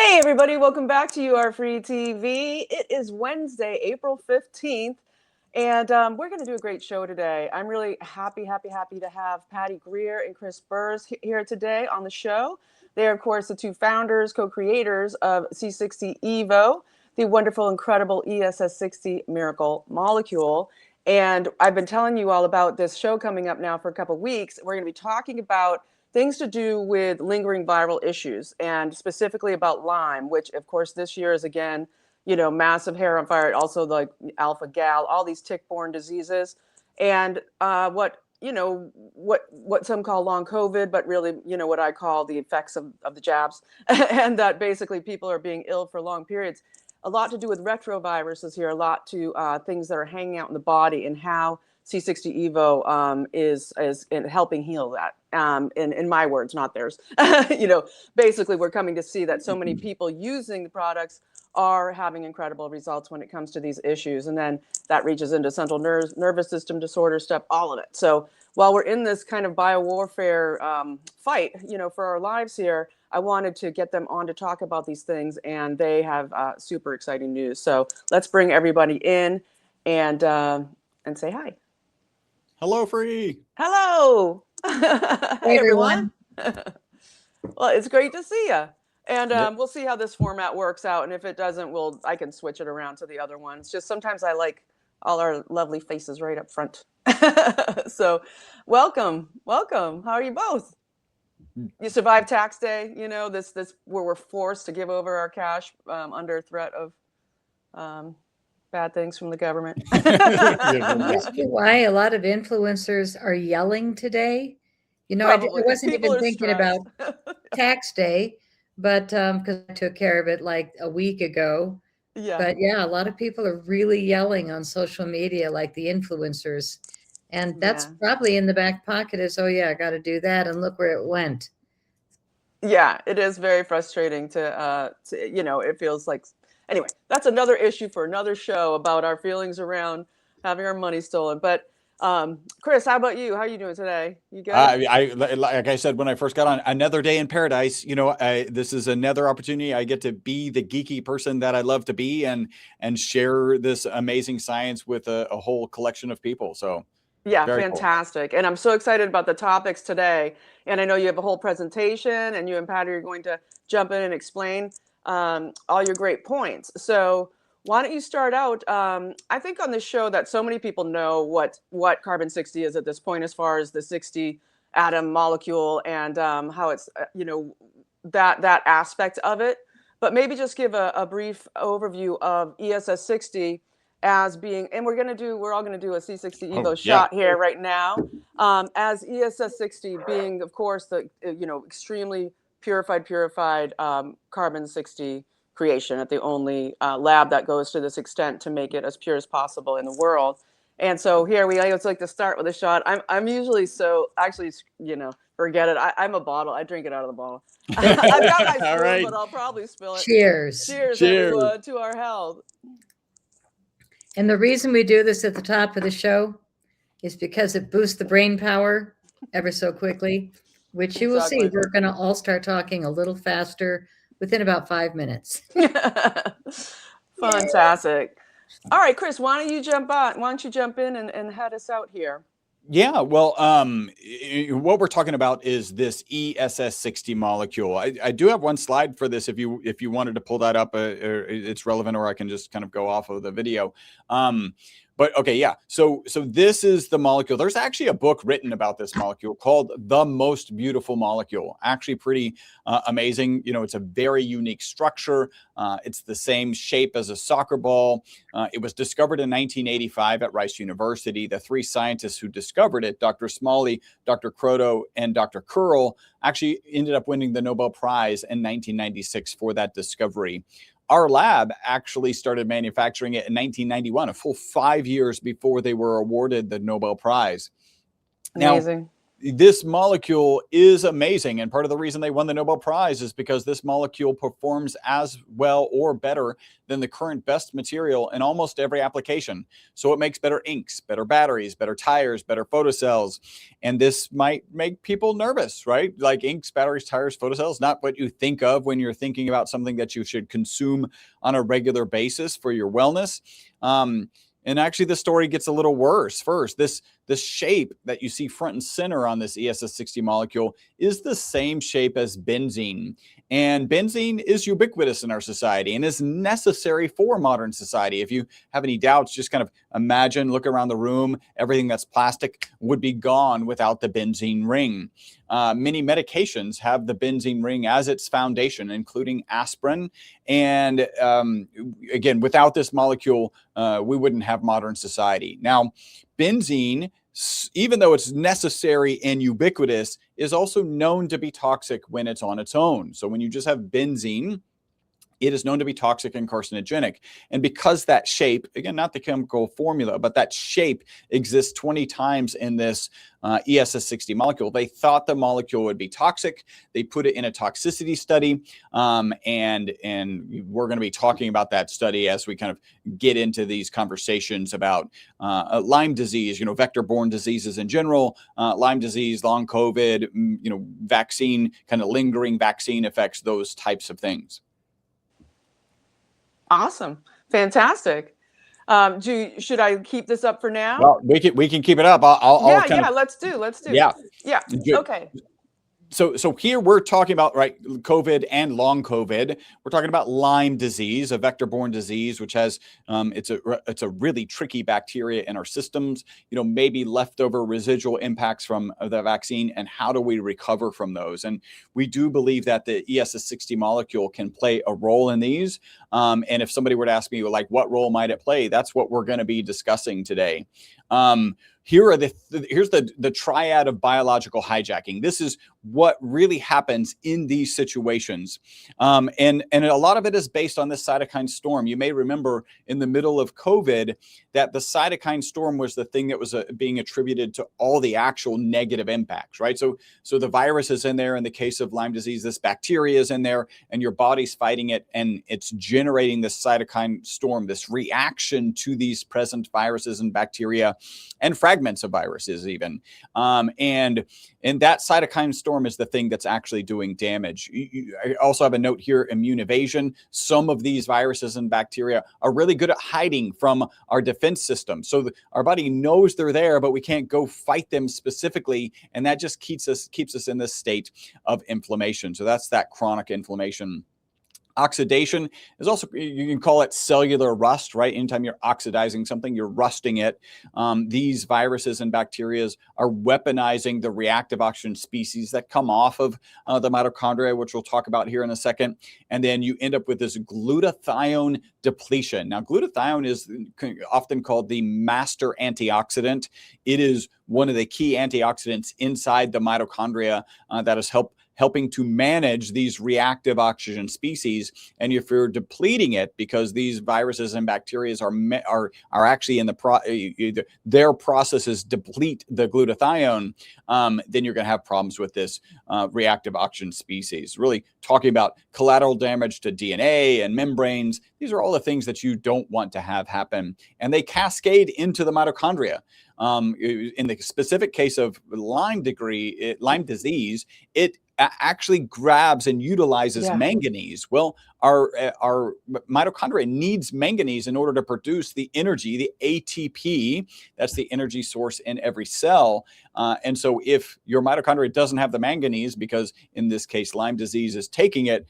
Hey everybody, welcome back to YAFTV. It is Wednesday, April 15th, and we're going to do a great show today. I'm really happy to have Patty Greer and Chris Burrs here today on the show. They are, of course, the two founders, co-creators of C60 EVO, the wonderful, incredible ESS60 miracle molecule. And I've been telling you all about this show coming up now for a couple of weeks. We're going to be talking about things to do with lingering viral issues, and specifically about Lyme, which of course this year is again, massive hair on fire. Also like alpha gal, all these tick-borne diseases, and what some call long COVID, but really, what I call the effects of the jabs, and that basically people are being ill for long periods. A lot to do with retroviruses here, a lot to things that are hanging out in the body, and how C60 EVO is in helping heal that. In my words, not theirs. Basically, we're coming to see that so many people using the products are having incredible results when it comes to these issues. And then that reaches into central nervous system disorder stuff, all of it. So while we're in this kind of biowarfare fight, for our lives here, I wanted to get them on to talk about these things, and they have super exciting news. So let's bring everybody in and say hi. Hello, Free. Hello. Hey, everyone. Well, it's great to see you. And we'll see how this format works out. And if it doesn't, I can switch it around to the other ones. Just sometimes I like all our lovely faces right up front. So welcome. How are you both? You survived tax day, this where we're forced to give over our cash under threat of bad things from the government. Why a lot of influencers are yelling today? I wasn't even thinking about tax day, but because I took care of it like a week ago. Yeah. But yeah, a lot of people are really yelling on social media, like the influencers. And that's probably in the back pocket is, oh yeah, I got to do that. And look where it went. Yeah, it is very frustrating to it feels like, anyway, that's another issue for another show about our feelings around having our money stolen. But Chris, how about you? How are you doing today? You good? Like I said, when I first got on, another day in paradise. This is another opportunity. I get to be the geeky person that I love to be, and share this amazing science with a whole collection of people. So yeah, fantastic. Cool. And I'm so excited about the topics today. And I know you have a whole presentation, and you and Patty are going to jump in and explain all your great points. So why don't you start out? I think on this show that so many people know what carbon 60 is at this point, as far as the 60 atom molecule and how it's, that aspect of it. But maybe just give a brief overview of ESS60 as being, and we're all going to do a C60 EVO shot here right now, as ESS60 being, of course, the extremely purified carbon 60 creation at the only lab that goes to this extent to make it as pure as possible in the world. And so here I always like to start with a shot. I'm usually forget it. I'm a bottle. I drink it out of the bottle. I've got my spoon, but I'll probably spill it. Cheers, everyone, to our health. And the reason we do this at the top of the show is because it boosts the brain power ever so quickly, which you will see. We're going to all start talking a little faster within about 5 minutes. Fantastic. All right, Chris, why don't you jump in and head us out here? Yeah, well, what we're talking about is this ESS60 molecule. I do have one slide for this if you wanted to pull that up. It's relevant, or I can just kind of go off of the video. But okay, yeah. So this is the molecule. There's actually a book written about this molecule called The Most Beautiful Molecule. Actually pretty amazing. It's a very unique structure. It's the same shape as a soccer ball. It was discovered in 1985 at Rice University. The three scientists who discovered it, Dr. Smalley, Dr. Kroto, and Dr. Curl, actually ended up winning the Nobel Prize in 1996 for that discovery. Our lab actually started manufacturing it in 1991, a full 5 years before they were awarded the Nobel Prize. Amazing. this molecule is amazing. And part of the reason they won the Nobel Prize is because this molecule performs as well or better than the current best material in almost every application. So it makes better inks, better batteries, better tires, better photocells. And this might make people nervous, right? Like inks, batteries, tires, photocells, not what you think of when you're thinking about something that you should consume on a regular basis for your wellness. And actually, the story gets a little worse. First, this shape that you see front and center on this ESS60 molecule is the same shape as benzene. And benzene is ubiquitous in our society and is necessary for modern society. If you have any doubts, just kind of imagine, look around the room, everything that's plastic would be gone without the benzene ring. Many medications have the benzene ring as its foundation, including aspirin. And again, without this molecule, we wouldn't have modern society. Now, benzene, even though it's necessary and ubiquitous, is also known to be toxic when it's on its own. So when you just have benzene, it is known to be toxic and carcinogenic. And because that shape, again, not the chemical formula, but that shape exists 20 times in this ESS60 molecule, they thought the molecule would be toxic. They put it in a toxicity study. And we're going to be talking about that study as we kind of get into these conversations about Lyme disease, vector-borne diseases in general, Lyme disease, long COVID, vaccine, kind of lingering vaccine effects, those types of things. Awesome. Fantastic. Should I keep this up for now? Well, we can keep it up. Let's do. Yeah. Okay. So here we're talking about, right, COVID and long COVID. We're talking about Lyme disease, a vector-borne disease, which has it's a really tricky bacteria in our systems. Maybe leftover residual impacts from the vaccine, and how do we recover from those? And we do believe that the ESS60 molecule can play a role in these. And if somebody were to ask me, like, what role might it play? That's what we're going to be discussing today. Here's the triad of biological hijacking. This is what really happens in these situations. And a lot of it is based on this cytokine storm. You may remember in the middle of COVID that the cytokine storm was the thing that was being attributed to all the actual negative impacts, right? So the virus is in there. In the case of Lyme disease, this bacteria is in there and your body's fighting it, and it's generating this cytokine storm, this reaction to these present viruses and bacteria and fragments of viruses even. And that cytokine storm is the thing that's actually doing damage. I also have a note here, immune evasion. Some of these viruses and bacteria are really good at hiding from our defense system. So our body knows they're there, but we can't go fight them specifically. And that just keeps us in this state of inflammation. So that's that chronic inflammation. Oxidation is also, you can call it cellular rust, right? Anytime you're oxidizing something, you're rusting it. These viruses and bacteria are weaponizing the reactive oxygen species that come off of the mitochondria, which we'll talk about here in a second. And then you end up with this glutathione depletion. Now, glutathione is often called the master antioxidant. It is one of the key antioxidants inside the mitochondria that is helping to manage these reactive oxygen species. And if you're depleting it, because these viruses and bacteria are actually in their processes deplete the glutathione, then you're going to have problems with this reactive oxygen species. Really talking about collateral damage to DNA and membranes. These are all the things that you don't want to have happen. And they cascade into the mitochondria. In the specific case of Lyme disease, it actually grabs and utilizes manganese. Well, our mitochondria needs manganese in order to produce the energy, the ATP. That's the energy source in every cell. And so if your mitochondria doesn't have the manganese, because in this case, Lyme disease is taking it,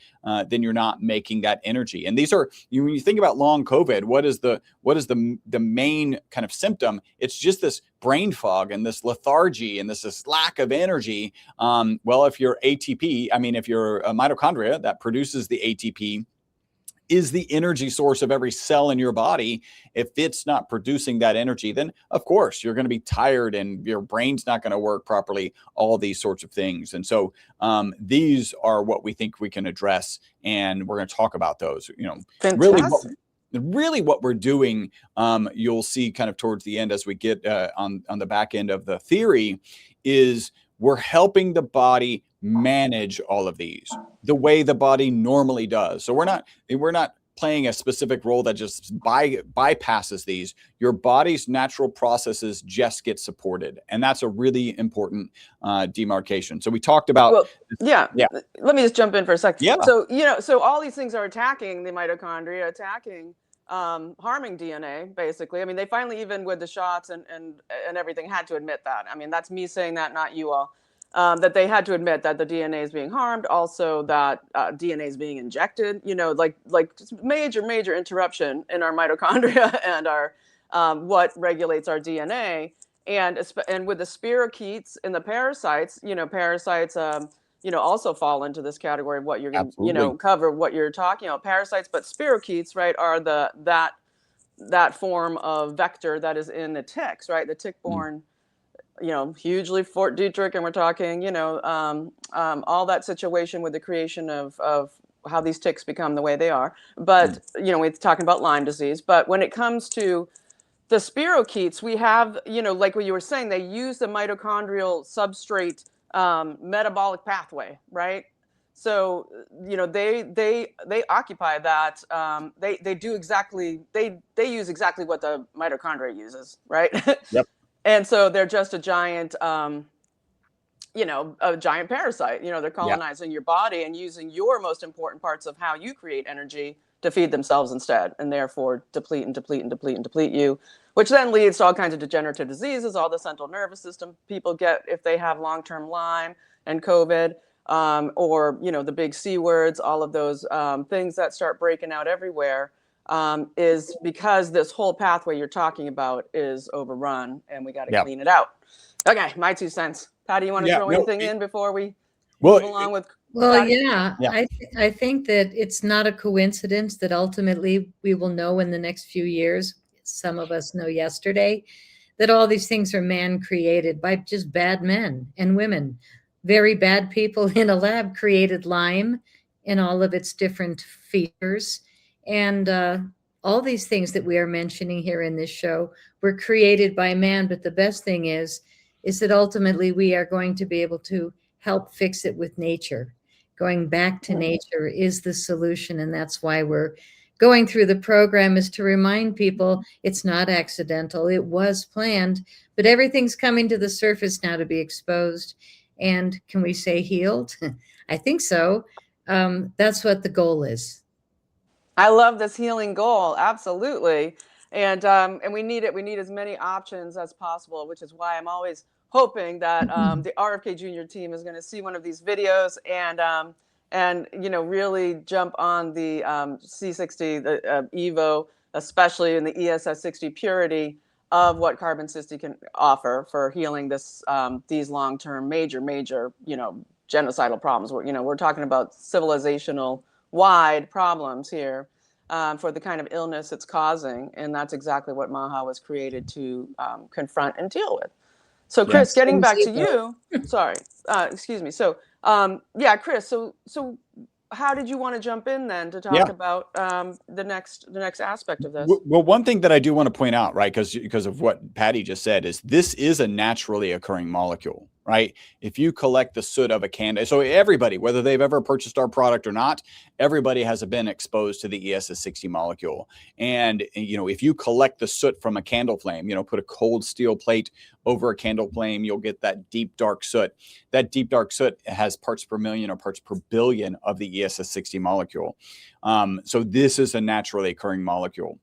then you're not making that energy. And these are, when you think about long COVID, what is the main kind of symptom? It's just this brain fog and this lethargy and this lack of energy. Well, if your ATP, if you're a mitochondria that produces the ATP, is the energy source of every cell in your body. If it's not producing that energy, then of course you're going to be tired and your brain's not going to work properly, all these sorts of things. And so these are what we think we can address, and we're going to talk about those. Really what we're doing, you'll see kind of towards the end as we get on the back end of the theory, is we're helping the body manage all of these the way the body normally does. So we're not playing a specific role that just bypasses these. Your body's natural processes just get supported, and that's a really important demarcation. So we talked about. Well, yeah. Let me just jump in for a second. Yeah. So so all these things are attacking the mitochondria, attacking, harming DNA, basically. I mean, they finally, even with the shots and everything, had to admit that. I mean, that's me saying that, not you all. That they had to admit that the DNA is being harmed, also that DNA is being injected, like just major interruption in our mitochondria and our what regulates our DNA. And with the spirochetes and the parasites, parasites, also fall into this category of what you're going to, cover, what you're talking about. Parasites, but spirochetes, right, are that form of vector that is in the ticks, right, the tick-borne. Hugely Fort Detrick, and we're talking, all that situation with the creation of how these ticks become the way they are. But, we're talking about Lyme disease. But when it comes to the spirochetes, we have, like what you were saying, they use the mitochondrial substrate metabolic pathway, right? So, they occupy that. They do exactly, they use exactly what the mitochondria uses, right? Yep. And so they're just a giant, a giant parasite. They're colonizing your body and using your most important parts of how you create energy to feed themselves instead, and therefore deplete you, which then leads to all kinds of degenerative diseases, all the central nervous system people get if they have long-term Lyme and COVID, or, the big C words, all of those things that start breaking out everywhere. Is because this whole pathway you're talking about is overrun, and we got to clean it out. Okay, my 2 cents. Patty, you want to throw anything in before we move along with? Well, I think that it's not a coincidence that ultimately we will know in the next few years. Some of us know yesterday that all these things are man-created by just bad men and women. Very bad people in a lab created Lyme in all of its different features. And all these things that we are mentioning here in this show were created by man. But the best thing is that ultimately we are going to be able to help fix it with nature. Going back to nature is the solution. And that's why we're going through the program, is to remind people it's not accidental. It was planned, but everything's coming to the surface now to be exposed. And can we say healed? I think so. That's what the goal is. I love this healing goal. Absolutely. And we need it. We need as many options as possible, which is why I'm always hoping that the RFK Junior team is going to see one of these videos and really jump on the C60, the EVO, especially in the ESS60 purity of what carbon 60 can offer for healing these long-term major genocidal problems. We're talking about civilizational wide problems here for the kind of illness it's causing, and that's exactly what MAHA was created to confront and deal with. So, Chris, getting back to you, sorry, excuse me. So, Chris, so how did you want to jump in then to talk about the next aspect of this? Well, one thing that I do want to point out, right, because of what Patty just said, is this is a naturally occurring molecule, right? If you collect the soot of a candle, so everybody, whether they've ever purchased our product or not, everybody has been exposed to the ESS60 molecule. And, if you collect the soot from a candle flame, put a cold steel plate over a candle flame, you'll get that deep, dark soot. That deep, dark soot has parts per million or parts per billion of the ESS60 molecule. So this is a naturally occurring molecule.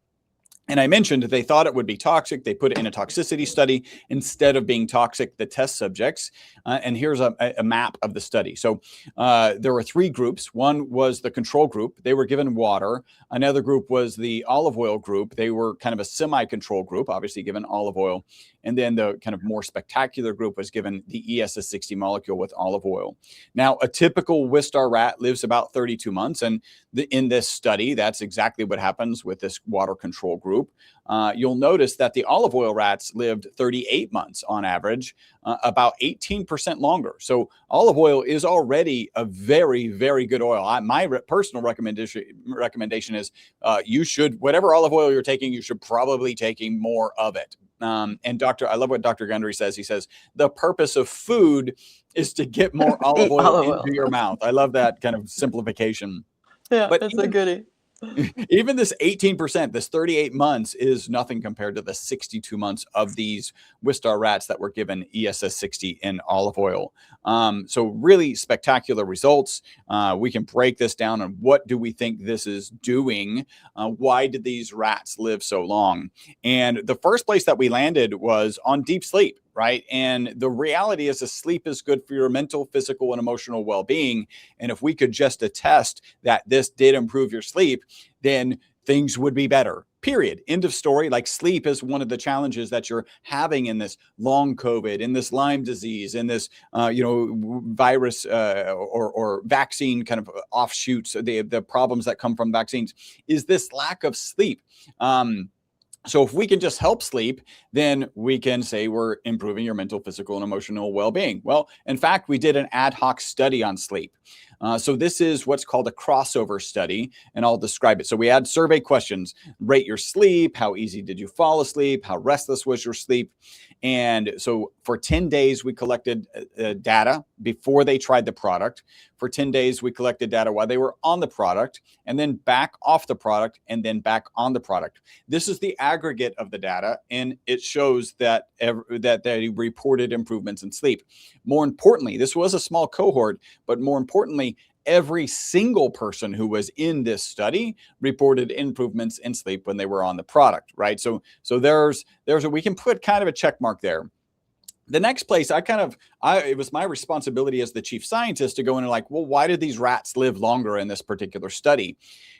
And I mentioned they thought it would be toxic. They put it in a toxicity study instead of being toxic, the test subjects. And here's a map of the study. So there were 3 groups. One was the control group. They were given water. Another group was the olive oil group. They were kind of a semi-control group, obviously given olive oil. And then the kind of more spectacular group was given the ESS60 molecule with olive oil. Now, a typical Wistar rat lives about 32 months. And in this study, that's exactly what happens with this water control group. You'll notice that the olive oil rats lived 38 months on average, about 18% longer. So olive oil is already a very, very good oil. My personal recommendation is you should, whatever olive oil you're taking, you should probably taking more of it. And I love what Dr. Gundry says. He says, the purpose of food is to get more olive oil into your mouth. I love that kind of simplification. Yeah, but that's a goodie. Even this 18%, this 38 months is nothing compared to the 62 months of these Wistar rats that were given ESS60 in olive oil. So really spectacular results. We can break this down on what do we think this is doing? Why did these rats live so long? And the first place that we landed was on deep sleep. Right. And the reality is, sleep is good for your mental, physical, and emotional well-being. And if we could just attest that this did improve your sleep, then things would be better. Period. End of story. Like, sleep is one of the challenges that you're having in this long COVID, in this Lyme disease, in this, virus or vaccine kind of offshoots, the problems that come from vaccines, is this lack of sleep. So if we can just help sleep, then we can say we're improving your mental, physical, and emotional well-being. Well, in fact, we did an ad hoc study on sleep. So this is what's called a crossover study, and I'll describe it. So we had survey questions: rate your sleep, how easy did you fall asleep, how restless was your sleep? And so for 10 days, we collected data before they tried the product. For 10 days, we collected data while they were on the product, and then back off the product, and then back on the product. This is the aggregate of the data, and it shows that they reported improvements in sleep. More importantly, this was a small cohort, but more importantly, every single person who was in this study reported improvements in sleep when they were on the product, right? So we can put kind of a check mark there. The next place it was my responsibility as the chief scientist to go in and like, well, why did these rats live longer in this particular study?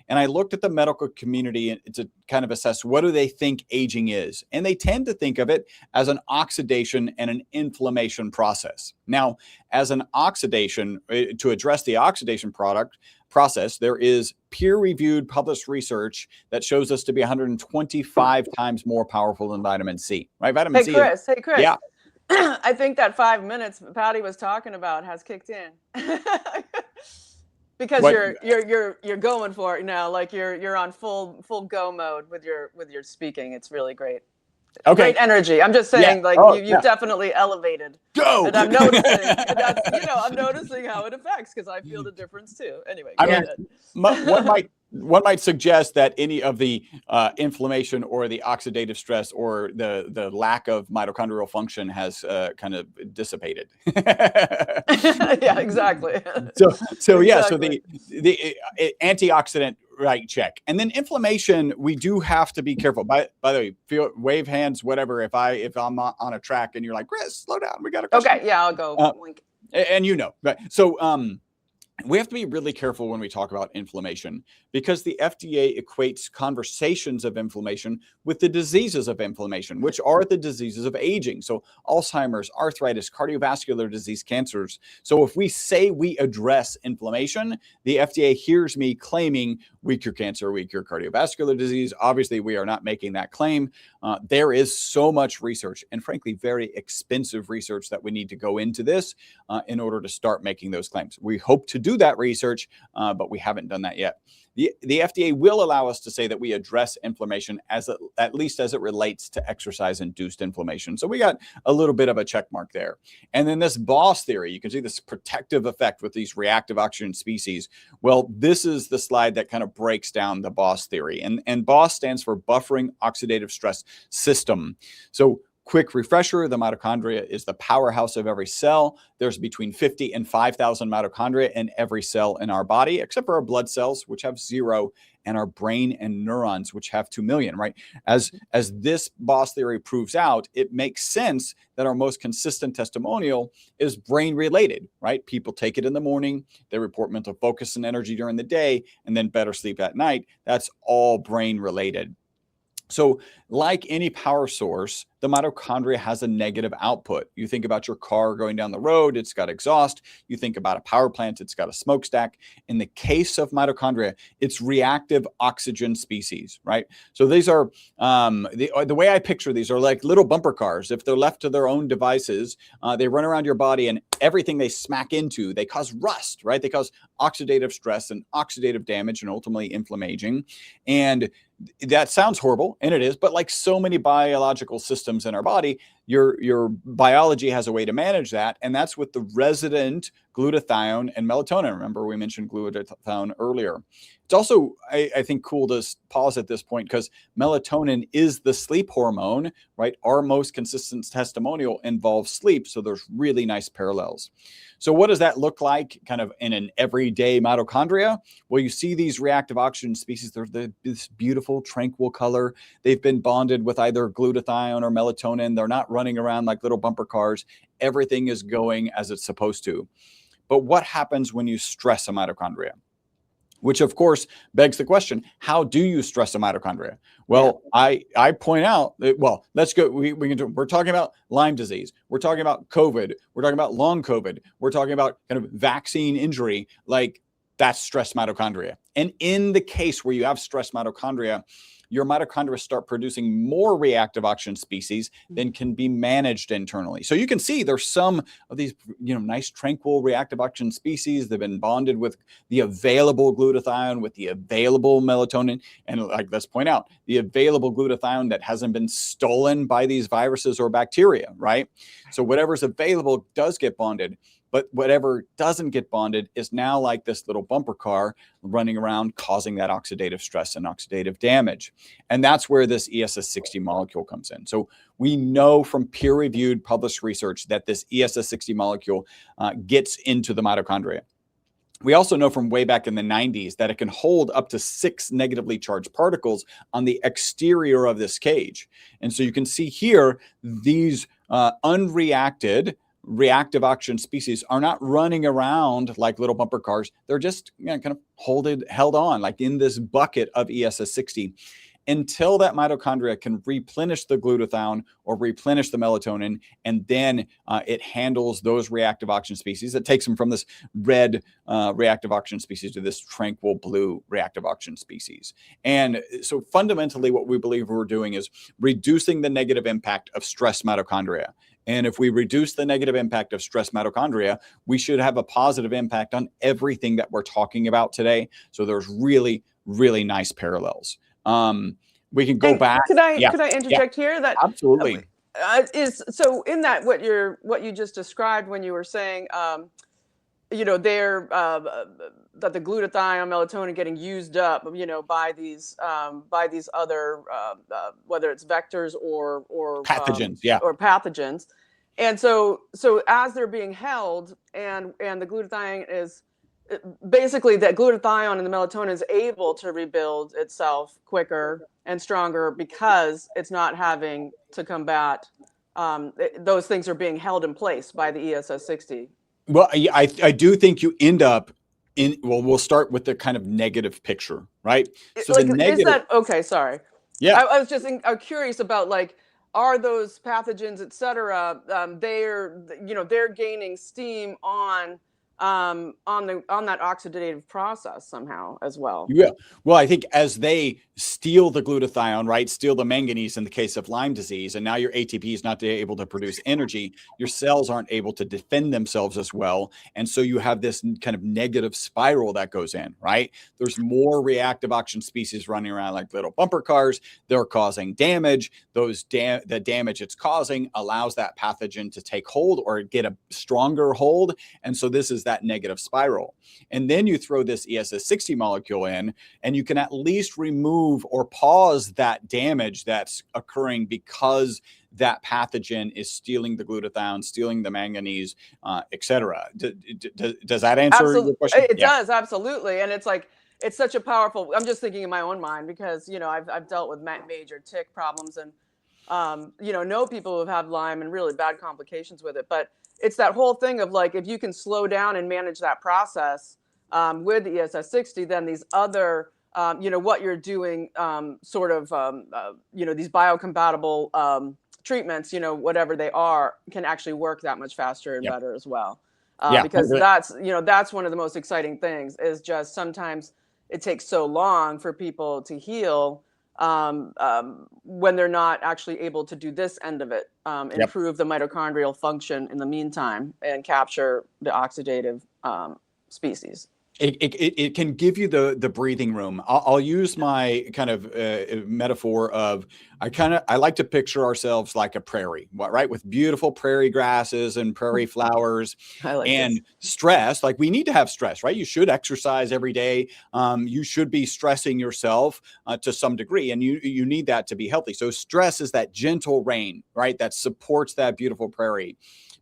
And I looked at the medical community to kind of assess, what do they think aging is? And they tend to think of it as an oxidation and an inflammation process. Now, as an oxidation, to address the oxidation process, there is peer-reviewed published research that shows us to be 125 times more powerful than vitamin C, right? Vitamin C. Hey, Chris. Yeah. I think that 5 minutes Patty was talking about has kicked in. Because What? you're going for it now, like you're on full go mode with your speaking. It's really great. Okay. Great energy. I'm just saying, you've definitely elevated. Go. And I'm noticing, I'm noticing how it affects, because I feel the difference too. Anyway, one might suggest that any of the inflammation or the oxidative stress or the lack of mitochondrial function has kind of dissipated. Yeah, exactly. So the antioxidant, right, check. And then inflammation, we do have to be careful. By the way, wave hands, whatever. If I'm on a track and you're like, Chris, slow down, we got a question. Okay, yeah, I'll go. Link. And right. So we have to be really careful when we talk about inflammation, because the FDA equates conversations of inflammation with the diseases of inflammation, which are the diseases of aging. So Alzheimer's, arthritis, cardiovascular disease, cancers. So if we say we address inflammation, the FDA hears me claiming we cure cancer, we cure cardiovascular disease. Obviously, we are not making that claim. There is so much research, and frankly, very expensive research, that we need to go into this in order to start making those claims. We hope to do that research, but we haven't done that yet. The FDA will allow us to say that we address inflammation at least as it relates to exercise-induced inflammation. So we got a little bit of a check mark there. And then this BOSS theory, you can see this protective effect with these reactive oxygen species. Well, this is the slide that kind of breaks down the BOSS theory. And BOSS stands for buffering oxidative stress system. So quick refresher, the mitochondria is the powerhouse of every cell. There's between 50 and 5,000 mitochondria in every cell in our body, except for our blood cells, which have 0, and our brain and neurons, which have 2 million, right? As this BOSS theory proves out, it makes sense that our most consistent testimonial is brain related, right? People take it in the morning, they report mental focus and energy during the day, and then better sleep at night. That's all brain related. So like any power source, the mitochondria has a negative output. You think about your car going down the road, it's got exhaust. You think about a power plant, it's got a smokestack. In the case of mitochondria, it's reactive oxygen species, right? So these are, the way I picture these are like little bumper cars. If they're left to their own devices, they run around your body, and everything they smack into, they cause rust, right? They cause oxidative stress and oxidative damage, and ultimately inflammation. And that sounds horrible, and it is, but like so many biological systems systems in our body, your biology has a way to manage that, and that's with the resident glutathione and melatonin. Remember, we mentioned glutathione earlier. It's also, I think, cool to pause at this point because melatonin is the sleep hormone, right? Our most consistent testimonial involves sleep, so there's really nice parallels. So what does that look like kind of in an everyday mitochondria? Well, you see these reactive oxygen species, they're this beautiful, tranquil color. They've been bonded with either glutathione or melatonin. They're not running around like little bumper cars. Everything is going as it's supposed to. But what happens when you stress a mitochondria? Which of course begs the question, how do you stress a mitochondria? Well, I point out that, well, let's go, we're talking about Lyme disease. We're talking about COVID. We're talking about long COVID. We're talking about kind of vaccine injury, like that's stress mitochondria. And in the case where you have stress mitochondria, your mitochondria start producing more reactive oxygen species than can be managed internally. So you can see there's some of these, nice tranquil reactive oxygen species. They've been bonded with the available glutathione, with the available melatonin. And like, let's point out the available glutathione that hasn't been stolen by these viruses or bacteria, right? So whatever's available does get bonded. But whatever doesn't get bonded is now like this little bumper car running around causing that oxidative stress and oxidative damage. And that's where this ESS60 molecule comes in. So we know from peer-reviewed published research that this ESS60 molecule gets into the mitochondria. We also know from way back in the 90s that it can hold up to 6 negatively charged particles on the exterior of this cage. And so you can see here, these unreacted reactive oxygen species are not running around like little bumper cars. They're just kind of held on like in this bucket of ESS60 until that mitochondria can replenish the glutathione or replenish the melatonin, and then it handles those reactive oxygen species. It takes them from this red reactive oxygen species to this tranquil blue reactive oxygen species. And so fundamentally what we believe we're doing is reducing the negative impact of stress mitochondria. And if we reduce the negative impact of stress mitochondria, we should have a positive impact on everything that we're talking about today. So there's really, really nice parallels. We can go back. Could I interject here? That absolutely is so. In that, what you just described when you were saying, that the glutathione, melatonin getting used up, by these other whether it's vectors or pathogens, or pathogens, and so as they're being held, and the glutathione is basically that glutathione and the melatonin is able to rebuild itself quicker and stronger because it's not having to combat those things are being held in place by the ESS60. Well, I do think you end up in, well, we'll start with the kind of negative picture, right? So like, the negative, is that, okay, sorry. Yeah. I was just curious about, like, are those pathogens, et cetera, they're gaining steam on that oxidative process somehow as well. Yeah. Well, I think as they steal the glutathione, right, steal the manganese in the case of Lyme disease, and now your ATP is not able to produce energy, your cells aren't able to defend themselves as well. And so you have this kind of negative spiral that goes in, right? There's more reactive oxygen species running around like little bumper cars. They're causing damage. The damage it's causing allows that pathogen to take hold or get a stronger hold. And so this is that negative spiral. And then you throw this ESS60 molecule in, and you can at least remove or pause that damage that's occurring because that pathogen is stealing the glutathione, stealing the manganese, et cetera. Does that answer your question? It does, absolutely. And it's like, it's such a powerful, I'm just thinking in my own mind because, I've dealt with major tick problems and, know people who have had Lyme and really bad complications with it. But it's that whole thing of like, if you can slow down and manage that process with the ESS60, then these other, what you're doing, these biocompatible treatments, whatever they are, can actually work that much faster and better as well. Because that's one of the most exciting things is just sometimes it takes so long for people to heal when they're not actually able to do this end of it, improve the mitochondrial function in the meantime and capture the oxidative species. It can give you the breathing room. I'll use my kind of metaphor of I like to picture ourselves like a prairie, right? With beautiful prairie grasses and prairie flowers and stress. Like we need to have stress, right? You should exercise every day. You should be stressing yourself to some degree, and you need that to be healthy. So stress is that gentle rain, right? That supports that beautiful prairie.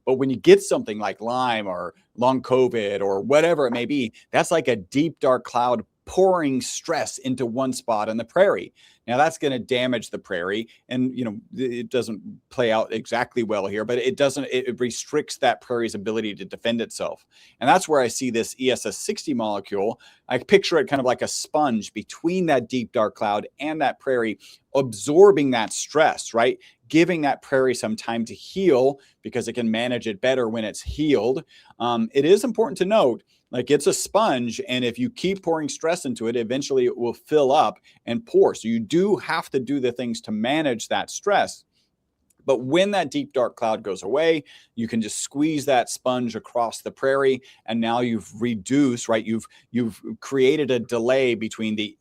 But when you get something like Lyme or long COVID or whatever it may be, that's like a deep, dark cloud pouring stress into one spot on the prairie. Now that's going to damage the prairie. And, you know, it doesn't play out exactly well here, but it restricts that prairie's ability to defend itself. And that's where I see this ESS60 molecule. I picture it kind of like a sponge between that deep, dark cloud and that prairie, absorbing that stress, right? Giving that prairie some time to heal because it can manage it better when it's healed. It is important to note, like it's a sponge, and if you keep pouring stress into it, eventually it will fill up and pour. So you do have to do the things to manage that stress. But when that deep, dark cloud goes away, you can just squeeze that sponge across the prairie. And now you've reduced, right? You've created a delay between the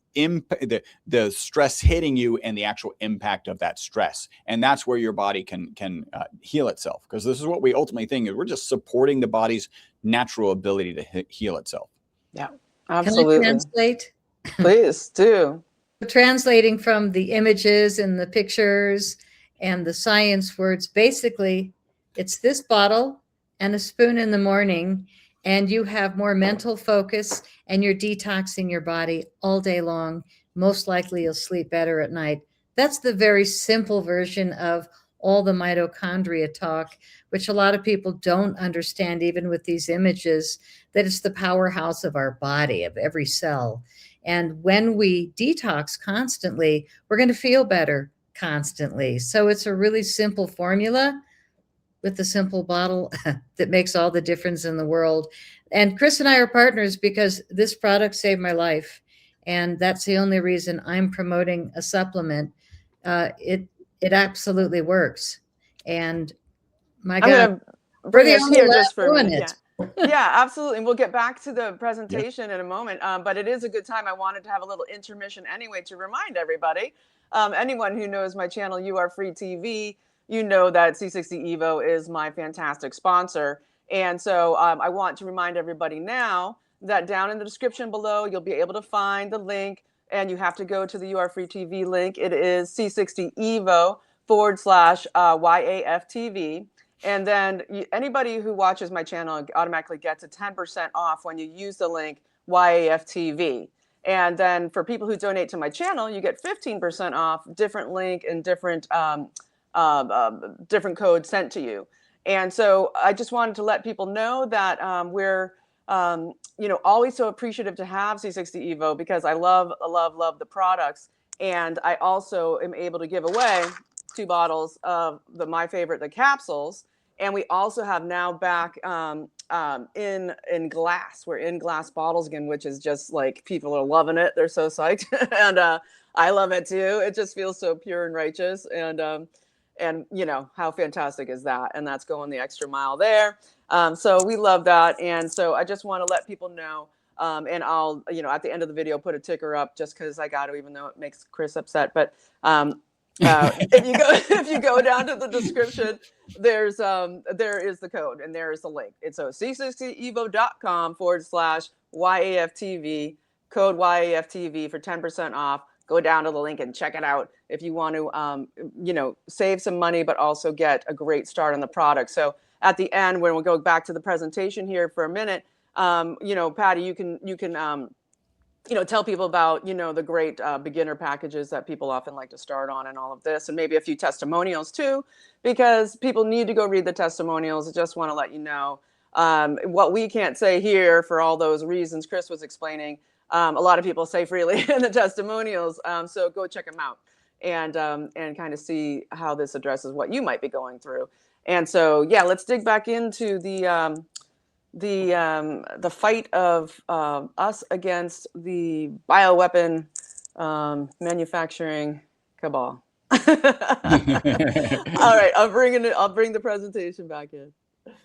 stress hitting you and the actual impact of that stress. And that's where your body can heal itself. Because this is what we ultimately think is we're just supporting the body's natural ability to heal itself. Yeah, absolutely. Can I translate? Please do. Translating from the images and the pictures and the science words, basically, it's this bottle and a spoon in the morning, and you have more mental focus and you're detoxing your body all day long. Most likely you'll sleep better at night. That's the very simple version of all the mitochondria talk, which a lot of people don't understand, even with these images, that it's the powerhouse of our body, of every cell. And when we detox constantly, we're going to feel better constantly. So it's a really simple formula with a simple bottle that makes all the difference in the world. And Chris and I are partners because this product saved my life. And that's the only reason I'm promoting a supplement. It absolutely works. And my God, I'm going to bring us here just for a minute. Yeah, absolutely. And we'll get back to the presentation in a moment. But it is a good time. I wanted to have a little intermission anyway to remind everybody, anyone who knows my channel, You Are Free TV, you know that C60 EVO is my fantastic sponsor. And so I want to remind everybody now that down in the description below, you'll be able to find the link, and you have to go to the You Are Free TV link. It is C60 EVO /YAFTV. And then anybody who watches my channel automatically gets a 10% off when you use the link YAFTV. And then for people who donate to my channel, you get 15% off, different link and different different codes sent to you. And so I just wanted to let people know that we're always so appreciative to have C60 EVO because I love the products. And I also am able to give away 2 bottles of my favorite, the capsules. And we also have now back in glass. We're in glass bottles again, which is just like people are loving it. They're so psyched. And I love it too. It just feels so pure and righteous. And you know, how fantastic is that? And that's going the extra mile there. So we love that. And so I just want to let people know, and I'll, at the end of the video, put a ticker up just because I got to, even though it makes Chris upset. But if you go down to the description, there is the code and there is the link. It's c60evo.com /YAFTV, code YAFTV for 10% off. Go down to the link and check it out if you want to, save some money, but also get a great start on the product. So at the end, when we'll go back to the presentation here for a minute, Patty, you can tell people about, the great beginner packages that people often like to start on and all of this, and maybe a few testimonials too, because people need to go read the testimonials. I just want to let you know what we can't say here for all those reasons Chris was explaining. A lot of people say freely in the testimonials. So go check them out and kind of see how this addresses what you might be going through. And so, yeah, let's dig back into the fight of us against the bioweapon manufacturing cabal. All right, I'll bring the presentation back in.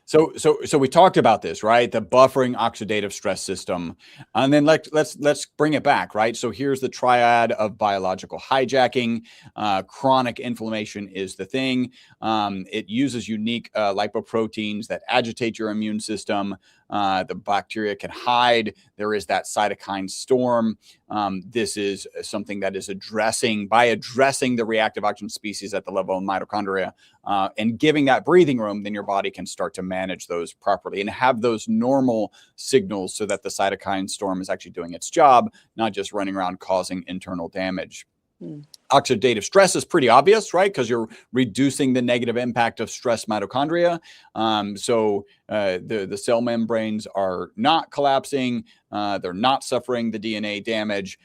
So we talked about this, right? The buffering oxidative stress system, and then let's bring it back, right? So here's the triad of biological hijacking. Chronic inflammation is the thing. It uses unique lipoproteins that agitate your immune system. The bacteria can hide. There is that cytokine storm. This is something that is addressing the reactive oxygen species at the level of mitochondria, and giving that breathing room, then your body can start to manage those properly and have those normal signals so that the cytokine storm is actually doing its job, not just running around causing internal damage. Oxidative stress is pretty obvious, right? Because you're reducing the negative impact of stress mitochondria. The cell membranes are not collapsing. They're not suffering the DNA damage.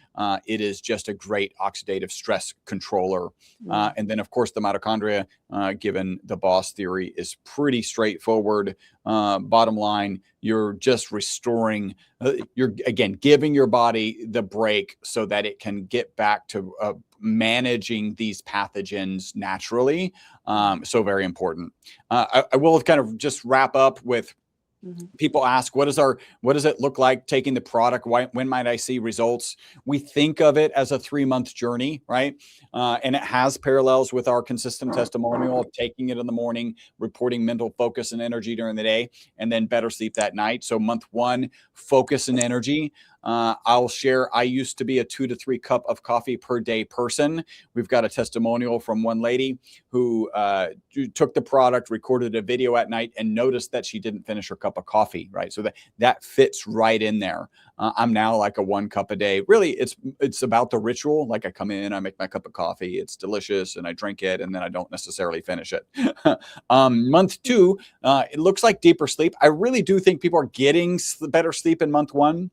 It is just a great oxidative stress controller. And then, of course, the mitochondria, given the Boss theory, is pretty straightforward. Bottom line, you're just restoring, you're, again, giving your body the break so that it can get back to managing these pathogens naturally. So very important. I will kind of just wrap up with, people ask, what does it look like taking the product? When might I see results? We think of it as a 3-month journey, right? And it has parallels with our consistent testimonial of taking it in the morning, reporting mental focus and energy during the day, and then better sleep that night. So month 1, focus and energy. I'll share, I used to be a 2 to 3 cup of coffee per day person. We've got a testimonial from one lady who took the product, recorded a video at night, and noticed that she didn't finish her cup of coffee, right? So that fits right in there. I'm now like a 1 cup a day. Really, it's about the ritual. Like I come in, I make my cup of coffee, it's delicious, and I drink it, and then I don't necessarily finish it. Month 2, it looks like deeper sleep. I really do think people are getting better sleep in month 1.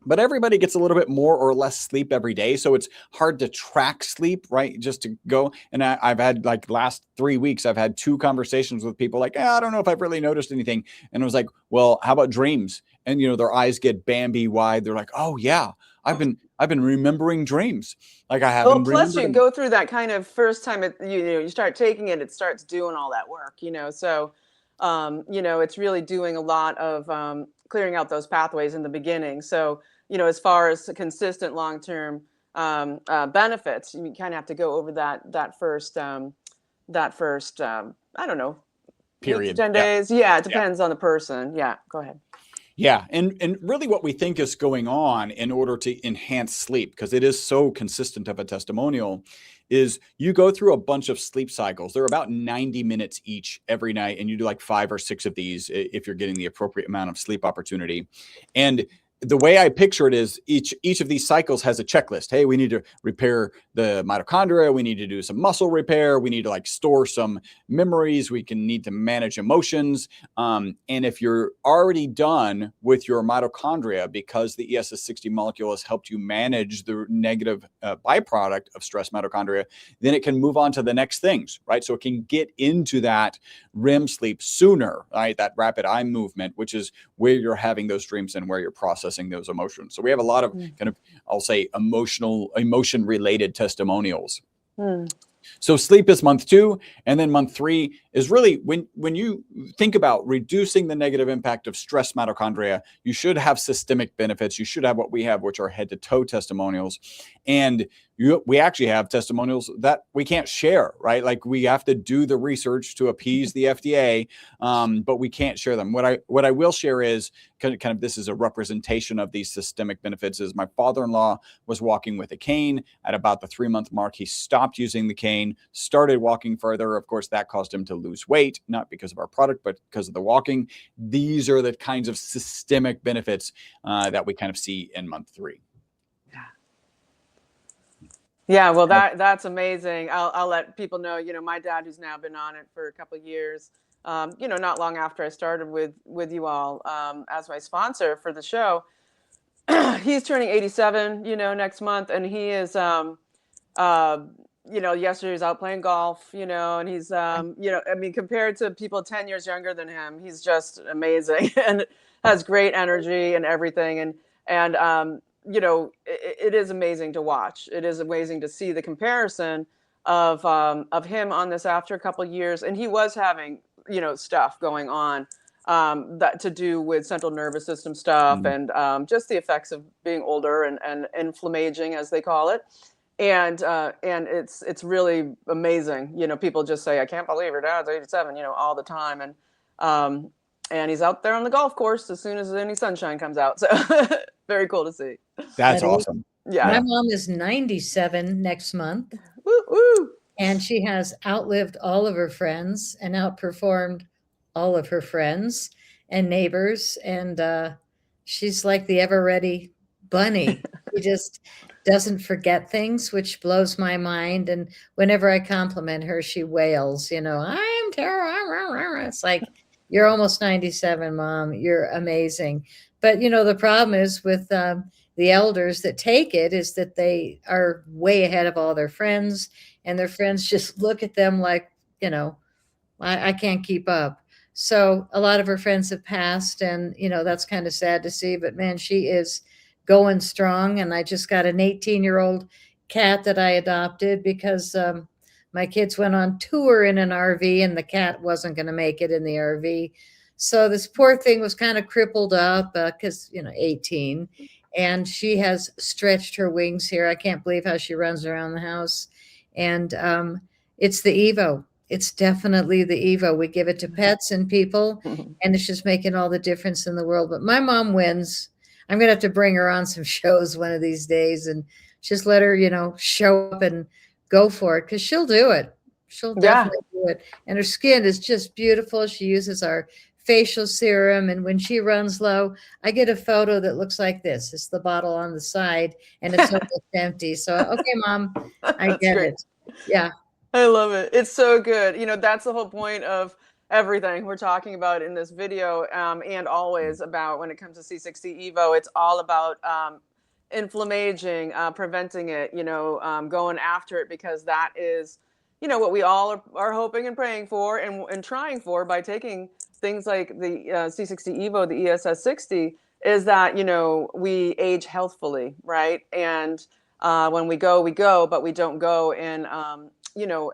But everybody gets a little bit more or less sleep every day. So it's hard to track sleep, right? Just to go. And I've had, like, last 3 weeks, I've had 2 conversations with people like, I don't know if I've really noticed anything. And I was like, well, how about dreams? And, their eyes get Bambi wide. They're like, oh yeah, I've been remembering dreams. Like I haven't. Well, plus you go through that kind of first time you start taking it, it starts doing all that work, so, it's really doing a lot of clearing out those pathways in the beginning. So, as far as consistent long-term benefits, you kind of have to go over that first I don't know, period. 10 days. Yeah, it depends on the person. Yeah, go ahead. Yeah. And really what we think is going on in order to enhance sleep, because it is so consistent of a testimonial, is you go through a bunch of sleep cycles. They're about 90 minutes each every night. And you do like 5 or 6 of these if you're getting the appropriate amount of sleep opportunity. And the way I picture it is each of these cycles has a checklist. Hey, we need to repair the mitochondria. We need to do some muscle repair. We need to store some memories. We need to manage emotions. And if you're already done with your mitochondria, because the ESS60 molecule has helped you manage the negative byproduct of stress mitochondria, then it can move on to the next things, right? So it can get into that REM sleep sooner, right? That rapid eye movement, which is where you're having those dreams and where you're processing those emotions. So we have a lot of kind of, I'll say, emotion related testimonials. So sleep is month 2, and then month 3 is really when you think about reducing the negative impact of stress mitochondria, you should have systemic benefits. You should have what we have, which are head to toe testimonials. And we actually have testimonials that we can't share, right? Like we have to do the research to appease the FDA, but we can't share them. What I will share is kind of this is a representation of these systemic benefits. Is my father-in-law was walking with a cane. At about the 3-month mark, he stopped using the cane, started walking further. Of course, that caused him to lose weight, not because of our product, but because of the walking. These are the kinds of systemic benefits that we kind of see in month 3. Yeah, well, that's amazing. I'll let people know, my dad, who's now been on it for a couple of years, not long after I started with you all as my sponsor for the show, he's turning 87, next month. And he is, yesterday he was out playing golf, and he's, compared to people 10 years younger than him, he's just amazing and has great energy and everything. And it is amazing to watch. It is amazing to see the comparison of him on this after a couple of years. And he was having stuff going on that to do with central nervous system stuff and just the effects of being older and inflammaging, as they call it. And it's really amazing. People just say, I can't believe your dad's 87, all the time. And he's out there on the golf course as soon as any sunshine comes out. So very cool to see. That's awesome. Yeah. My mom is 97 next month. Woo, woo. And she has outlived all of her friends and outperformed all of her friends and neighbors. And she's like the ever ready bunny. She just doesn't forget things, which blows my mind. And whenever I compliment her, she wails, I'm Tara. It's like, you're almost 97, Mom. You're amazing. But, the problem is with the elders that take it is that they are way ahead of all their friends, and their friends just look at them like, I can't keep up. So a lot of her friends have passed, and, that's kind of sad to see. But, man, she is going strong. And I just got an 18-year-old cat that I adopted because my kids went on tour in an RV and the cat wasn't going to make it in the RV. So this poor thing was kind of crippled up because, 18. And she has stretched her wings here. I can't believe how she runs around the house. And it's the EVO. It's definitely the EVO. We give it to pets and people, and it's just making all the difference in the world. But my mom wins. I'm going to have to bring her on some shows one of these days and just let her, show up and go for it, because she'll do it. She'll definitely do it. And her skin is just beautiful. She uses our facial serum. And when she runs low, I get a photo that looks like this. It's the bottle on the side and it's almost empty. So, okay, Mom, I get it. Yeah. I love it. It's so good. That's the whole point of everything we're talking about in this video, and always about when it comes to C60 EVO. It's all about inflammaging, preventing it, going after it, because that is, what we all are hoping and praying for and trying for by taking things like the C60 EVO, the ESS60, is that, we age healthfully, right? And when we go, but we don't go in,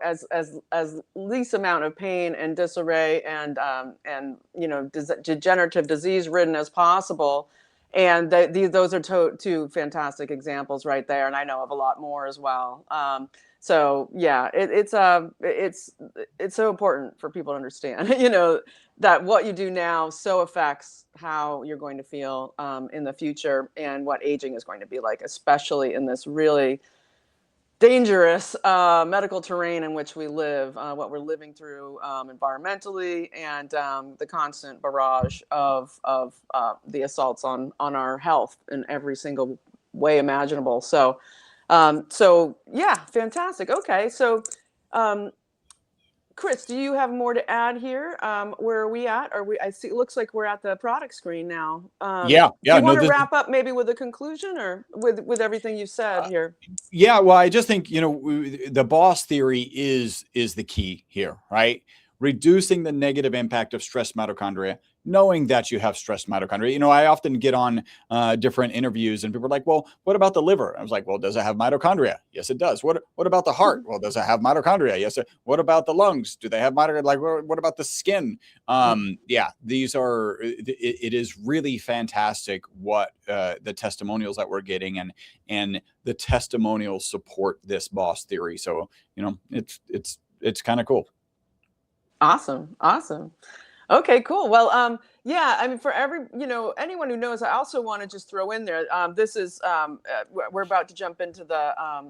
as least amount of pain and disarray and degenerative disease ridden as possible. And those are two fantastic examples right there. And I know of a lot more as well. So yeah, it's so important for people to understand, that what you do now so affects how you're going to feel in the future, and what aging is going to be like, especially in this really dangerous medical terrain in which we live, what we're living through environmentally, and the constant barrage of the assaults on our health in every single way imaginable. So yeah, fantastic. Okay, so Chris, do you have more to add here? Where are we at? I see, it looks like we're at the product screen now. Yeah. Do you want to wrap up maybe with a conclusion, or with everything you've said here? Yeah, well, I just think, the boss theory is the key here, right? Reducing the negative impact of stress mitochondria, knowing that you have stressed mitochondria. I often get on different interviews and people are like, well, what about the liver? I was like, well, does it have mitochondria? Yes, it does. What about the heart? Well, does it have mitochondria? Yes. What about the lungs? Do they have mitochondria? Like, what about the skin? Yeah, these are, it is really fantastic what the testimonials that we're getting, and the testimonials support this boss theory. So, it's kind of cool. Awesome. Okay, cool. Well, yeah, I mean, for anyone who knows, I also want to just throw in there, this is, we're about to jump into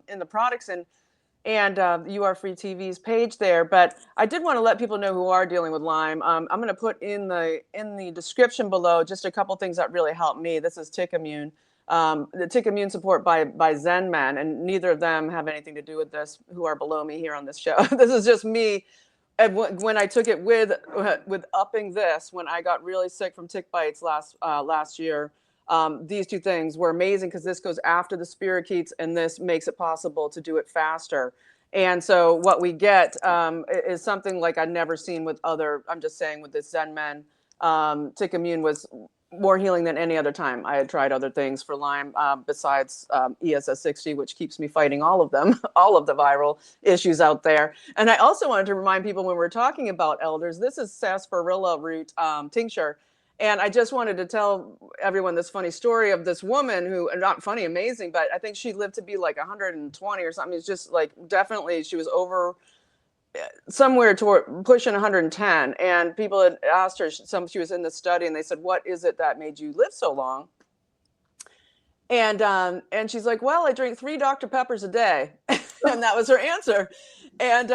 in the products and You Are Free TV's page there, but I did want to let people know who are dealing with Lyme. I'm going to put in the description below just a couple things that really helped me. This is Tick Immune, the Tick Immune support by ZenMen, and neither of them have anything to do with this, who are below me here on this show. This is just me. And when I took it with upping this, when I got really sick from tick bites last year, these two things were amazing, because this goes after the spirochetes, and this makes it possible to do it faster. And so what we get is something like I'd never seen with other. I'm just saying, with this ZenMen, Tick Immune was more healing than any other time. I had tried other things for Lyme besides ESS60, which keeps me fighting all of them, all of the viral issues out there. And I also wanted to remind people when we're talking about elders, this is sarsaparilla root tincture. And I just wanted to tell everyone this funny story of this woman who, not funny, amazing, but I think she lived to be like 120 or something. It's just like, definitely, she was over somewhere toward pushing 110, and people had asked her, she was in the study, and they said, what is it that made you live so long? And she's like, well, I drink 3 Dr. Peppers a day. And that was her answer. And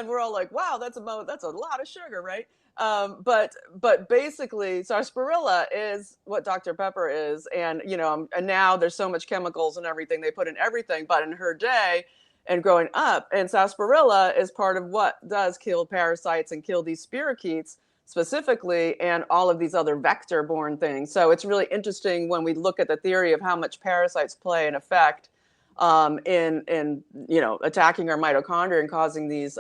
we're all like, wow, that's a lot of sugar, right? But basically sarsaparilla is what Dr. Pepper is. And, you know, and now there's so much chemicals and everything they put in everything, but in her day, and growing up, and sarsaparilla is part of what does kill parasites and kill these spirochetes specifically, and all of these other vector-borne things. So it's really interesting when we look at the theory of how much parasites play an effect in you know, attacking our mitochondria and causing these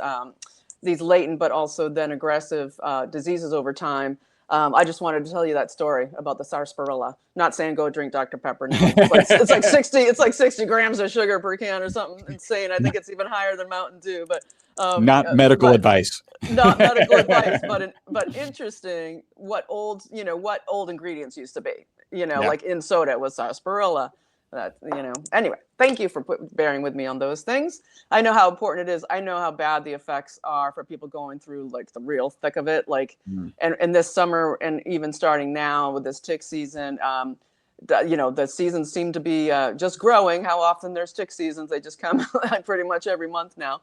latent but also then aggressive diseases over time. I just wanted to tell you that story about the sarsaparilla. Not saying go drink Dr. Pepper now. It's like 60 grams of sugar per can or something insane. I think it's even higher than Mountain Dew. But not medical advice. Not medical advice, but interesting. What old ingredients used to be. You know, like in soda was sarsaparilla. That, you know, anyway, thank you for bearing with me on those things. I know how important it is. I know how bad the effects are for people going through like the real thick of it. Like, and this summer, and even starting now with this tick season, you know, the seasons seem to be just growing. How often there's tick seasons? They just come pretty much every month now.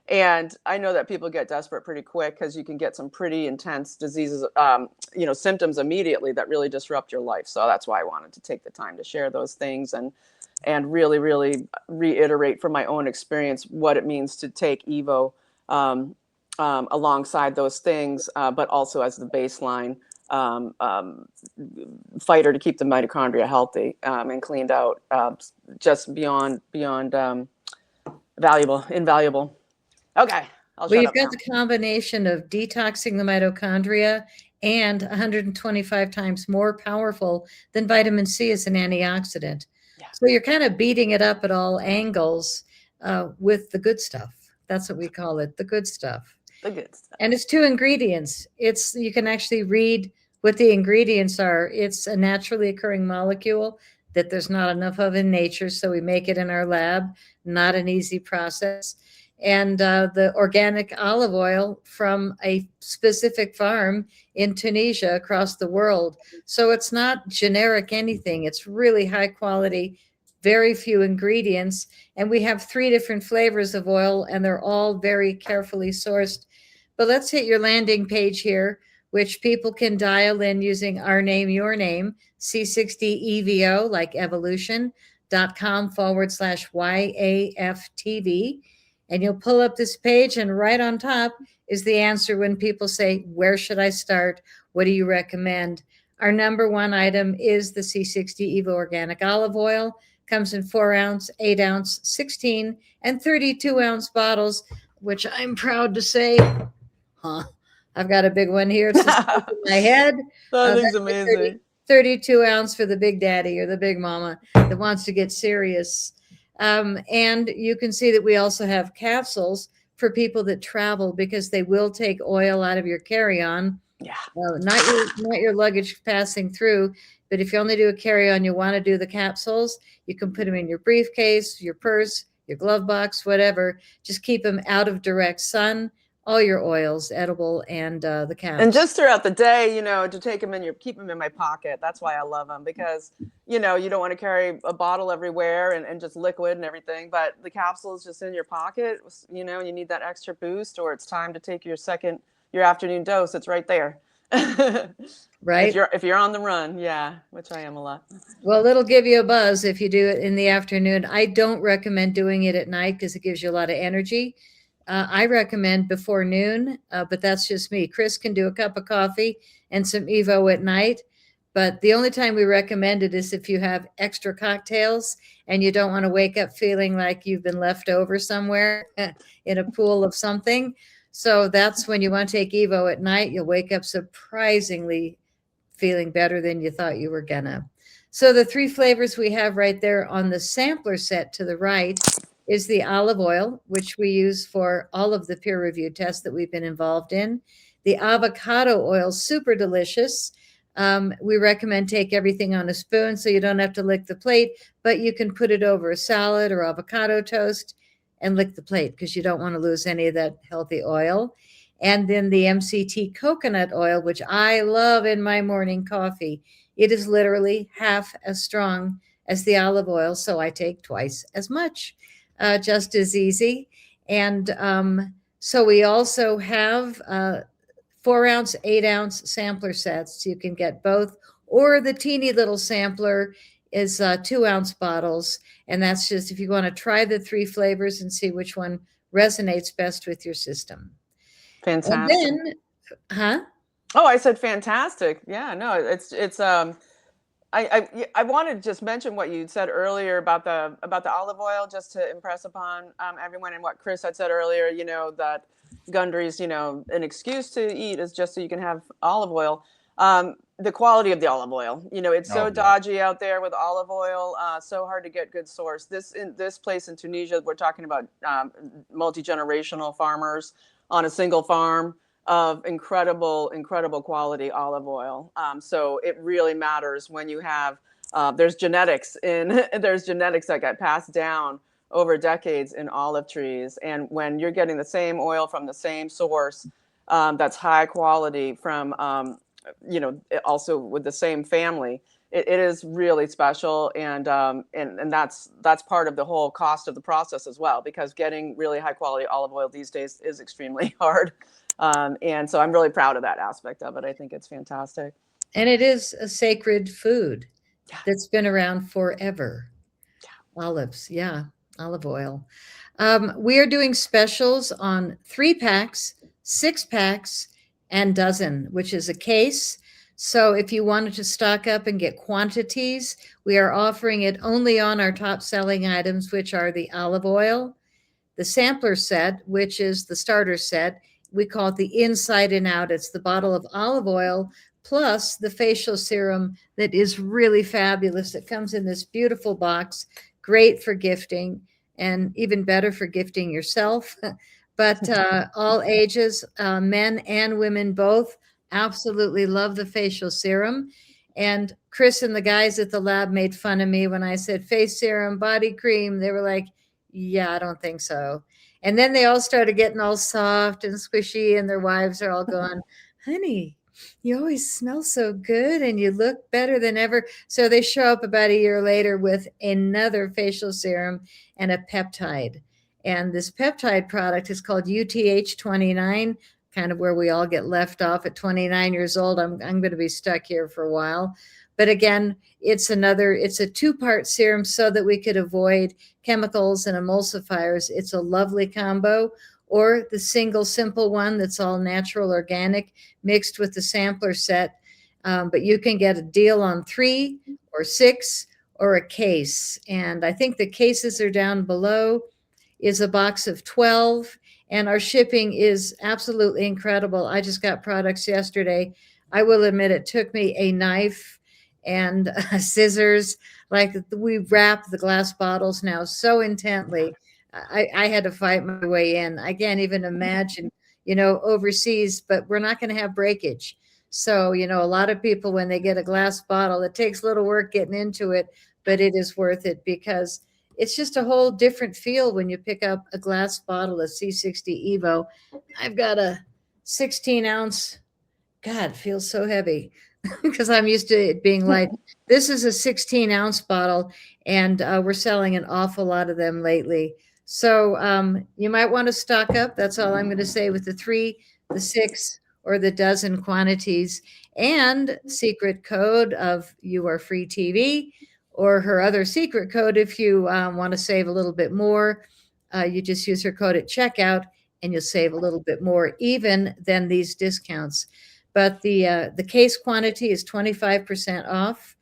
And I know that people get desperate pretty quick because you can get some pretty intense diseases, you know, symptoms immediately that really disrupt your life. So that's why I wanted to take the time to share those things and really, really reiterate from my own experience what it means to take EVO alongside those things, but also as the baseline fighter to keep the mitochondria healthy and cleaned out, just beyond invaluable. Okay. Well, you've got the combination of detoxing the mitochondria and 125 times more powerful than vitamin C as an antioxidant. Yeah. So you're kind of beating it up at all angles with the good stuff. That's what we call it, the good stuff. The good stuff. And it's 2 ingredients. You can actually read what the ingredients are. It's a naturally occurring molecule that there's not enough of in nature, so we make it in our lab. Not an easy process. And the organic olive oil from a specific farm in Tunisia across the world. So it's not generic anything. It's really high quality, very few ingredients. And we have 3 different flavors of oil, and they're all very carefully sourced. But let's hit your landing page here, which people can dial in using our name, your name, C60 EVO, like evolution.com/YAFTV. And you'll pull up this page, and right on top is the answer when people say, where should I start? What do you recommend? Our number 1 item is the C60 EVO organic olive oil. Comes in 4 ounce, 8 ounce, 16, and 32 ounce bottles, which I'm proud to say, I've got a big one here. It's just in my head. That thing's amazing. 32 ounce for the big daddy or the big mama that wants to get serious. And you can see that we also have capsules for people that travel, because they will take oil out of your carry-on. Yeah. Not your luggage passing through, but if you only do a carry-on, you want to do the capsules. You can put them in your briefcase, your purse, your glove box, whatever. Just keep them out of direct sun. All your oils, edible, and the capsules. And just throughout the day, you know, to take them keep them in my pocket. That's why I love them, because, you know, you don't want to carry a bottle everywhere and just liquid and everything, but the capsule is just in your pocket. You know, you need that extra boost, or it's time to take your afternoon dose. It's right there. Right. If you're on the run. Yeah. Which I am a lot. Well, it'll give you a buzz if you do it in the afternoon. I don't recommend doing it at night because it gives you a lot of energy. I recommend before noon, but that's just me. Chris can do a cup of coffee and some EVO at night. But the only time we recommend it is if you have extra cocktails and you don't want to wake up feeling like you've been left over somewhere in a pool of something. So that's when you want to take EVO at night. You'll wake up surprisingly feeling better than you thought you were gonna. So the 3 flavors we have right there on the sampler set to the right is the olive oil, which we use for all of the peer-reviewed tests that we've been involved in. The avocado oil, super delicious. We recommend take everything on a spoon so you don't have to lick the plate, but you can put it over a salad or avocado toast and lick the plate because you don't want to lose any of that healthy oil. And then the MCT coconut oil, which I love in my morning coffee. It is literally half as strong as the olive oil, so I take twice as much, just as easy. And so we also have 4-ounce, 8-ounce sampler sets. You can get both, or the teeny little sampler is 2-ounce bottles. And that's just if you want to try the 3 flavors and see which one resonates best with your system. Fantastic. And then, Oh, I said fantastic. Yeah, no, it's I wanted to just mention what you said earlier about the olive oil, just to impress upon everyone, and what Chris had said earlier. You know that Gundry's, an excuse to eat is just so you can have olive oil. The quality of the olive oil, it's so dodgy out there with olive oil, so hard to get good source. This place in Tunisia, we're talking about multi-generational farmers on a single farm of incredible quality olive oil. So it really matters when you have there's genetics that get passed down over decades in olive trees, and when you're getting the same oil from the same source that's high quality from also with the same family, it is really special, and that's part of the whole cost of the process as well, because getting really high quality olive oil these days is extremely hard. And so I'm really proud of that aspect of it. I think it's fantastic. And it is a sacred food that's been around forever. Olives, olive oil. We are doing specials on 3 packs, 6 packs, and dozen, which is a case. So if you wanted to stock up and get quantities, we are offering it only on our top selling items, which are the olive oil, the sampler set, which is the starter set. We call it the inside and out. It's the bottle of olive oil plus the facial serum that is really fabulous. It comes in this beautiful box, great for gifting, and even better for gifting yourself. But all ages, men and women both, absolutely love the facial serum. And Chris and the guys at the lab made fun of me when I said face serum, body cream. They were like, yeah, I don't think so. And then they all started getting all soft and squishy, and their wives are all going, honey, you always smell so good and you look better than ever. So they show up about a year later with another facial serum and a peptide. And this peptide product is called UTH29, kind of where we all get left off at 29 years old. I'm going to be stuck here for a while. But again, it's a 2-part serum so that we could avoid chemicals and emulsifiers. It's a lovely combo. Or the single simple one that's all natural, organic, mixed with the sampler set. But you can get a deal on 3 or 6 or a case. And I think the cases are down below, is a box of 12. And our shipping is absolutely incredible. I just got products yesterday. I will admit it took me a knife and scissors. Like, we wrap the glass bottles now so intently. I had to fight my way in. I can't even imagine, overseas, but we're not going to have breakage. So, a lot of people, when they get a glass bottle, it takes little work getting into it, but it is worth it because it's just a whole different feel when you pick up a glass bottle of C60 EVO. I've got a 16-ounce. God, it feels so heavy because I'm used to it being light. This is a 16-ounce bottle, and we're selling an awful lot of them lately. So you might want to stock up. That's all I'm going to say with the 3, the 6, or the dozen quantities. And secret code of YAFTV TV, or her other secret code if you want to save a little bit more. You just use her code at checkout, and you'll save a little bit more even than these discounts. But the case quantity is 25% off,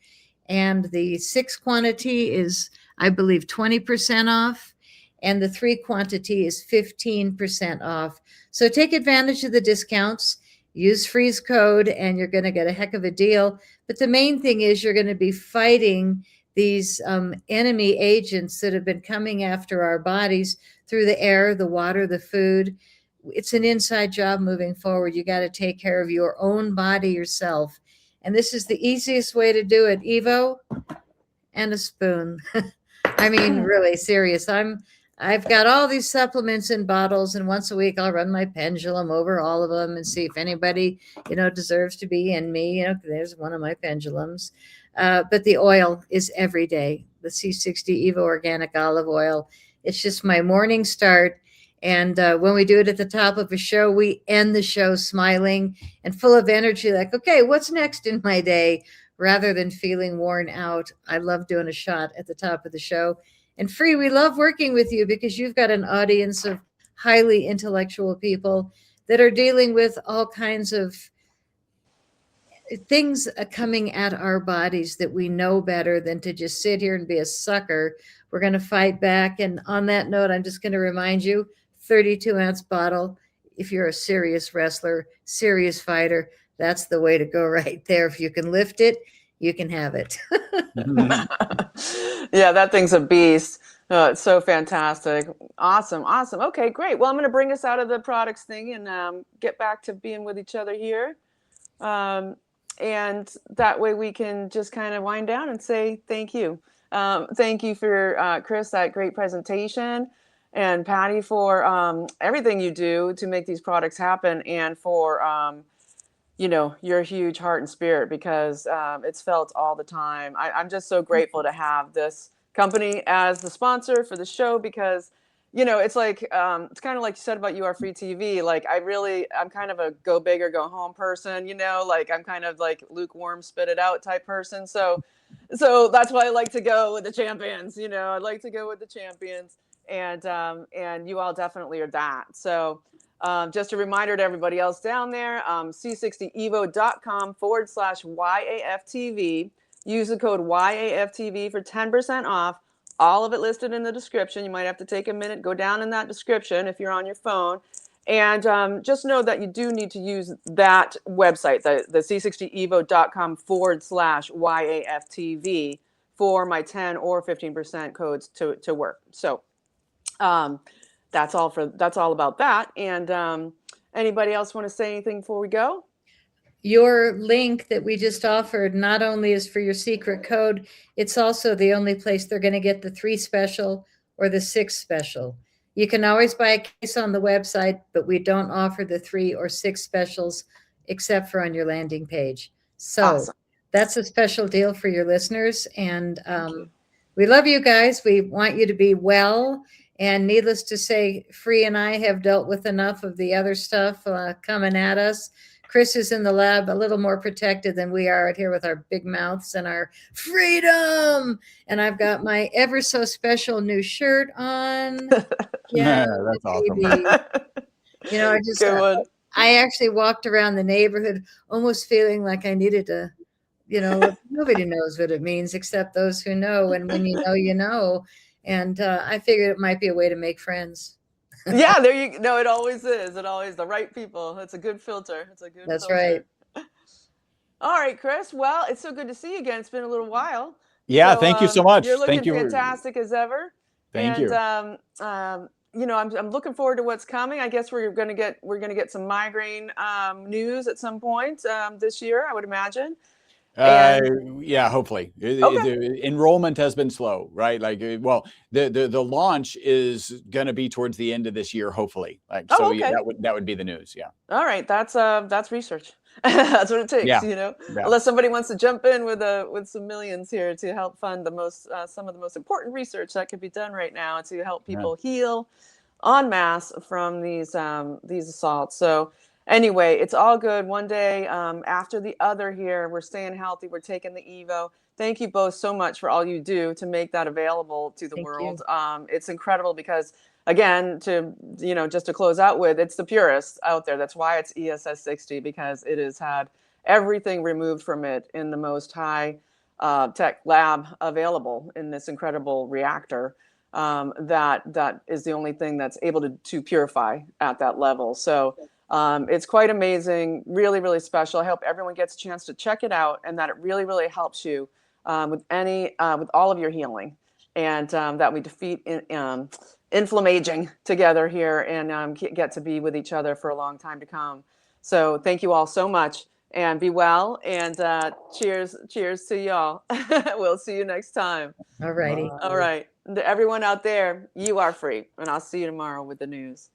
and the 6 quantity is, I believe, 20% off, and the 3 quantity is 15% off. So take advantage of the discounts. use freeze code and you're going to get a heck of a deal. But the main thing is you're going to be fighting these enemy agents that have been coming after our bodies through the air, the water, the food. It's an inside job moving forward. You got to take care of your own body yourself. And this is the easiest way to do it. Evo and a spoon. I mean, really serious. I've got all these supplements in bottles, and once a week I'll run my pendulum over all of them and see if anybody, deserves to be in me. There's one of my pendulums. But the oil is every day. The C60 EVO organic olive oil. It's just my morning start. And when we do it at the top of a show, we end the show smiling and full of energy, like, okay, what's next in my day? Rather than feeling worn out. I love doing a shot at the top of the show. And Free, we love working with you because you've got an audience of highly intellectual people that are dealing with all kinds of things coming at our bodies that we know better than to just sit here and be a sucker. We're going to fight back. And on that note, I'm just going to remind you, 32-ounce bottle. If you're a serious wrestler, serious fighter, that's the way to go right there. If you can lift it, you can have it. Yeah, that thing's a beast. It's so fantastic. Awesome. Awesome. Okay, great. Well, I'm going to bring us out of the products thing and get back to being with each other here. And that way we can just kind of wind down and say thank you. Thank you for Chris, that great presentation, and Patty for everything you do to make these products happen, and for your huge heart and spirit, because it's felt all the time. I'm just so grateful to have this company as the sponsor for the show, because it's like it's kind of like you said about Free TV. Like I'm kind of a go big or go home person. Like I'm kind of like lukewarm, spit it out type person. So that's why I like to go with the champions. I like to go with the champions, and you all definitely are that. So. Just a reminder to everybody else down there, c60evo.com/YAFTV. Use the code YAFTV for 10% off. All of it listed in the description. You might have to take a minute, go down in that description if you're on your phone. And just know that you do need to use that website, the c60evo.com/YAFTV, for my 10 or 15% codes to work. So, that's all about that. And anybody else want to say anything before we go? Your link that we just offered not only is for your secret code, it's also the only place they're going to get the 3 special or the 6 special. You can always buy a case on the website, but we don't offer the 3 or 6 specials except for on your landing page. So awesome. That's a special deal for your listeners. And we love you guys. We want you to be well. And needless to say, Free and I have dealt with enough of the other stuff coming at us. Chris is in the lab a little more protected than we are out here with our big mouths and our freedom. And I've got my ever so special new shirt on. Yeah, that's awesome. I actually walked around the neighborhood almost feeling like I needed to, nobody knows what it means except those who know. And when you know, you know. And I figured it might be a way to make friends. Yeah, there you go. No, it always is. It always the right people. It's a good filter. That's right. All right, Chris. Well, it's so good to see you again. It's been a little while. Yeah, so, thank you so much. You're looking fantastic as ever. Thank you. I'm looking forward to what's coming. I guess we're gonna get some migraine news at some point this year, I would imagine. Yeah, hopefully. Okay. The enrollment has been slow, right? Like, well, the launch is going to be towards the end of this year, hopefully. Okay. Yeah, that would be the news. Yeah. All right, that's research. That's what it takes, Yeah. Unless somebody wants to jump in with some millions here to help fund some of the most important research that could be done right now to help people heal en masse from these assaults. So. Anyway, it's all good. One day after the other here, we're staying healthy. We're taking the EVO. Thank you both so much for all you do to make that available to the world. It's incredible because, again, just to close out with, it's the purest out there. That's why it's ESS60, because it has had everything removed from it in the most high tech lab available in this incredible reactor. That is the only thing that's able to purify at that level. So It's quite amazing, really, really special. I hope everyone gets a chance to check it out, and that it really, really helps you with all of your healing, and that we defeat inflammaging together here and get to be with each other for a long time to come. So thank you all so much, and be well, and cheers to y'all. We'll see you next time. All righty. All right. To everyone out there, you are free, and I'll see you tomorrow with the news.